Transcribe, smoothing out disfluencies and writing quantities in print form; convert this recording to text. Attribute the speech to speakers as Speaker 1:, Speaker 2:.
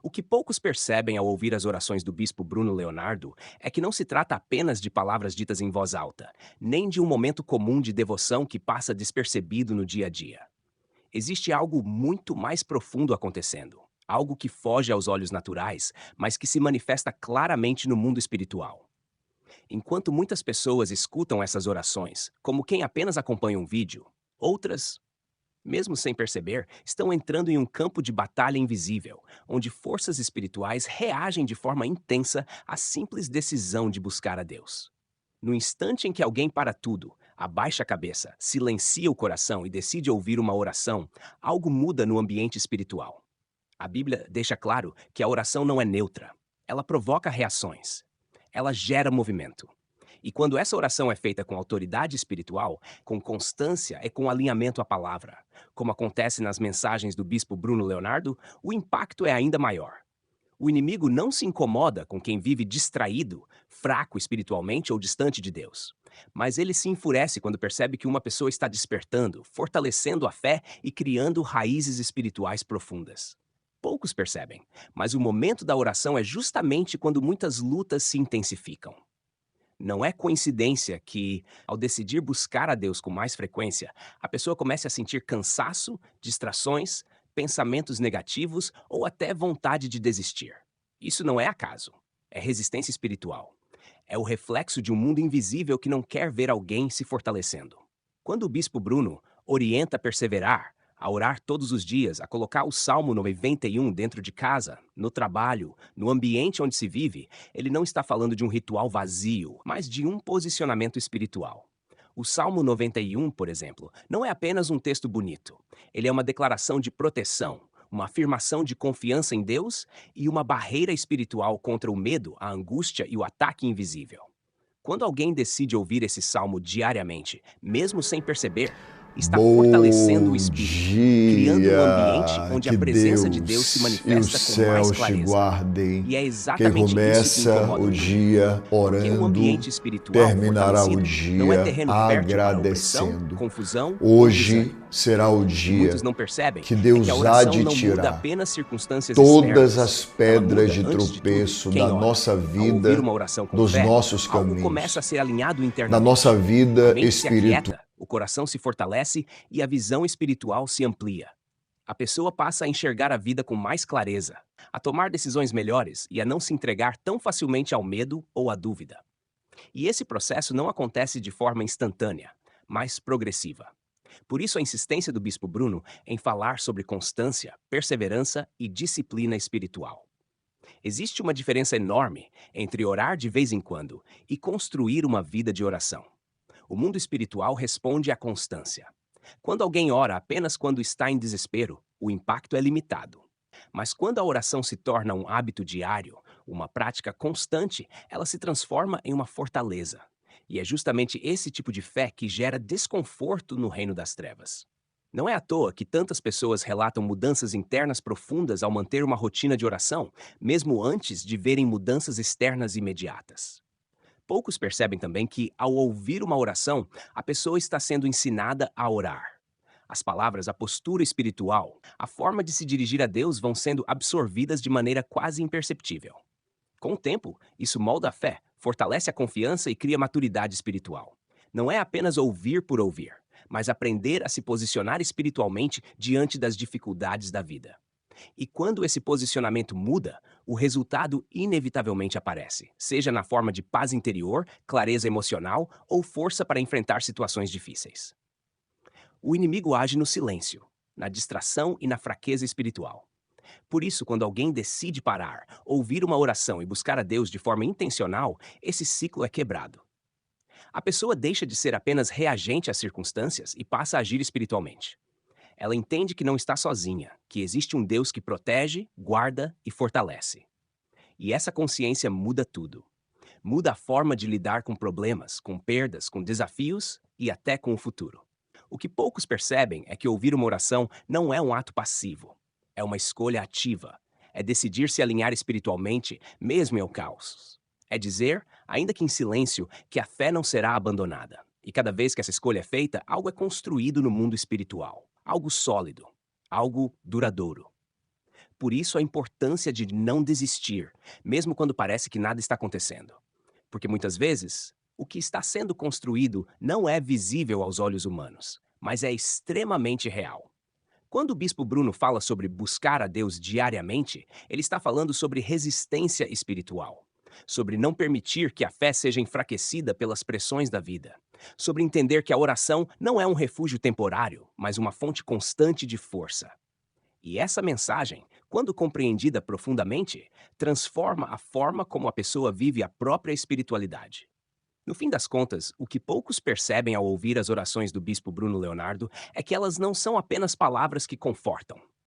Speaker 1: O que poucos percebem ao ouvir as orações do bispo Bruno Leonardo é que não se trata apenas de palavras ditas em voz alta, nem de um momento comum de devoção que passa despercebido no dia a dia. Existe algo muito mais profundo acontecendo, algo que foge aos olhos naturais, mas que se manifesta claramente no mundo espiritual. Enquanto muitas pessoas escutam essas orações, como quem apenas acompanha um vídeo, outras, mesmo sem perceber, estão entrando em um campo de batalha invisível, onde forças espirituais reagem de forma intensa à simples decisão de buscar a Deus. No instante em que alguém para tudo, abaixa a cabeça, silencia o coração e decide ouvir uma oração, algo muda no ambiente espiritual. A Bíblia deixa claro que a oração não é neutra. Ela provoca reações. Ela gera movimento. E quando essa oração é feita com autoridade espiritual, com constância e com alinhamento à palavra, como acontece nas mensagens do bispo Bruno Leonardo, o impacto é ainda maior. O inimigo não se incomoda com quem vive distraído, fraco espiritualmente ou distante de Deus. Mas ele se enfurece quando percebe que uma pessoa está despertando, fortalecendo a fé e criando raízes espirituais profundas. Poucos percebem, mas o momento da oração é justamente quando muitas lutas se intensificam. Não é coincidência que, ao decidir buscar a Deus com mais frequência, a pessoa comece a sentir cansaço, distrações, pensamentos negativos ou até vontade de desistir. Isso não é acaso. É resistência espiritual. É o reflexo de um mundo invisível que não quer ver alguém se fortalecendo. Quando o bispo Bruno orienta a perseverar, a orar todos os dias, a colocar o Salmo 91 dentro de casa, no trabalho, no ambiente onde se vive, ele não está falando de um ritual vazio, mas de um posicionamento espiritual. O Salmo 91, por exemplo, não é apenas um texto bonito. Ele é uma declaração de proteção, uma afirmação de confiança em Deus e uma barreira espiritual contra o medo, a angústia e o ataque invisível. Quando alguém decide ouvir esse salmo diariamente, mesmo sem perceber, está fortalecendo o
Speaker 2: Bom
Speaker 1: espírito, criando um ambiente
Speaker 2: dia,
Speaker 1: onde a
Speaker 2: que
Speaker 1: presença de Deus se
Speaker 2: Deus e os
Speaker 1: manifesta com mais
Speaker 2: céus te
Speaker 1: clareza.
Speaker 2: guardem.
Speaker 1: E é
Speaker 2: Quem
Speaker 1: exatamente isso que
Speaker 2: começa
Speaker 1: incomoda
Speaker 2: o
Speaker 1: muito.
Speaker 2: dia
Speaker 1: Porque um
Speaker 2: orando,
Speaker 1: ambiente espiritual
Speaker 2: terminará o
Speaker 1: fortalecido não é
Speaker 2: dia
Speaker 1: terreno fértil para opressão,
Speaker 2: agradecendo.
Speaker 1: confusão ou
Speaker 2: Hoje
Speaker 1: desânimo.
Speaker 2: será o
Speaker 1: O que muitos
Speaker 2: dia
Speaker 1: não percebem
Speaker 2: que
Speaker 1: é que a
Speaker 2: Deus há
Speaker 1: oração
Speaker 2: de
Speaker 1: não muda
Speaker 2: tirar
Speaker 1: apenas circunstâncias
Speaker 2: todas
Speaker 1: externas.
Speaker 2: as
Speaker 1: Ela
Speaker 2: pedras
Speaker 1: muda,
Speaker 2: de
Speaker 1: antes de tudo,
Speaker 2: tropeço da
Speaker 1: quem ora.
Speaker 2: nossa
Speaker 1: Ao ouvir
Speaker 2: vida,
Speaker 1: uma oração com
Speaker 2: dos
Speaker 1: fé,
Speaker 2: nossos
Speaker 1: algo começa a
Speaker 2: caminhos,
Speaker 1: ser alinhado
Speaker 2: da nossa
Speaker 1: internamente. A
Speaker 2: vida
Speaker 1: mente se
Speaker 2: espiritual.
Speaker 1: aquieta, o coração se fortalece e a visão espiritual se amplia. A pessoa passa a enxergar a vida com mais clareza, a tomar decisões melhores e a não se entregar tão facilmente ao medo ou à dúvida. E esse processo não acontece de forma instantânea, mas progressiva. Por isso a insistência do bispo Bruno em falar sobre constância, perseverança e disciplina espiritual. Existe uma diferença enorme entre orar de vez em quando e construir uma vida de oração. O mundo espiritual responde à constância. Quando alguém ora apenas quando está em desespero, o impacto é limitado. Mas quando a oração se torna um hábito diário, uma prática constante, ela se transforma em uma fortaleza. E é justamente esse tipo de fé que gera desconforto no reino das trevas. Não é à toa que tantas pessoas relatam mudanças internas profundas ao manter uma rotina de oração, mesmo antes de verem mudanças externas imediatas. Poucos percebem também que, ao ouvir uma oração, a pessoa está sendo ensinada a orar. As palavras, a postura espiritual, a forma de se dirigir a Deus vão sendo absorvidas de maneira quase imperceptível. Com o tempo, isso molda a fé, fortalece a confiança e cria maturidade espiritual. Não é apenas ouvir por ouvir, mas aprender a se posicionar espiritualmente diante das dificuldades da vida. E quando esse posicionamento muda, o resultado inevitavelmente aparece, seja na forma de paz interior, clareza emocional ou força para enfrentar situações difíceis. O inimigo age no silêncio, na distração e na fraqueza espiritual. Por isso, quando alguém decide parar, ouvir uma oração e buscar a Deus de forma intencional, esse ciclo é quebrado. A pessoa deixa de ser apenas reagente às circunstâncias e passa a agir espiritualmente. Ela entende que não está sozinha, que existe um Deus que protege, guarda e fortalece. E essa consciência muda tudo. Muda a forma de lidar com problemas, com perdas, com desafios e até com o futuro. O que poucos percebem é que ouvir uma oração não é um ato passivo. É uma escolha ativa. É decidir se alinhar espiritualmente, mesmo em o caos. É dizer, ainda que em silêncio, que a fé não será abandonada. E cada vez que essa escolha é feita, algo é construído no mundo espiritual. Algo sólido. Algo duradouro. Por isso a importância de não desistir, mesmo quando parece que nada está acontecendo. Porque muitas vezes, o que está sendo construído não é visível aos olhos humanos, mas é extremamente real. Quando o bispo Bruno fala sobre buscar a Deus diariamente, ele está falando sobre resistência espiritual, sobre não permitir que a fé seja enfraquecida pelas pressões da vida, sobre entender que a oração não é um refúgio temporário, mas uma fonte constante de força. E essa mensagem, quando compreendida profundamente, transforma a forma como a pessoa vive a própria espiritualidade. No fim das contas, o que poucos percebem ao ouvir as orações do bispo Bruno Leonardo é que elas não são apenas palavras que confortam.